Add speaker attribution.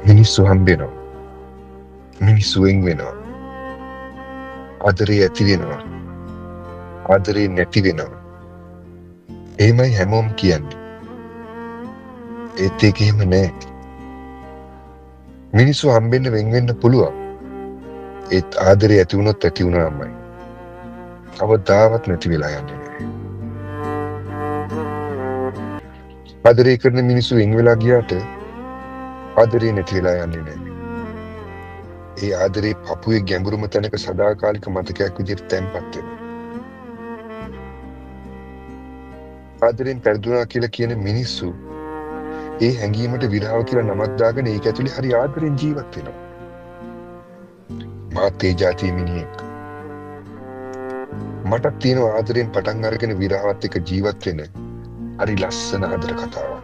Speaker 1: මිනිස්සු හම්බෙනවා. මිනිස්සු වෙන් වෙනවා. ආදරේ ඇති වෙනවා. ආදරේ නැති වෙනවා. එහෙමයි හැමෝම කියන්නේ. ඒත් ඒක එහෙම නෑ. මිනිස්සු හම්බෙන්න වෙන් වෙන්න පුළුවන්. ඒත් ආදරේ ඇති වුණොත් ඇති වුණාමයි. කවදාවත් නැති වෙලා යන්නේ නෑ. ආදරේ කරන මිනිස්සු වෙන් වෙලා ගියාට ආදරේ නැති වෙලා යන්නේ නෑ. ඒ ආදරේ පපුවේ ගැඹුරුම තැනක සදාකාලික මතකයක් විදිහට තැන්පත් වෙනවා. ආදරෙන් පෙරදුනා කියලා කියන මිනිස්සු ඒ හැඟීමට විරාව කියලා නමක් දාගෙන ඒක ඇතුලේ හරි ආදරෙන් ජීවත් වෙනවා. මාත් ඒ જાතිය මිනිහෙක්. මටත් තියෙන ආදරෙන් පටන් අරගෙන විරාවත් එක්ක ජීවත් වෙන හරි ලස්සන ආදර කතාවක්.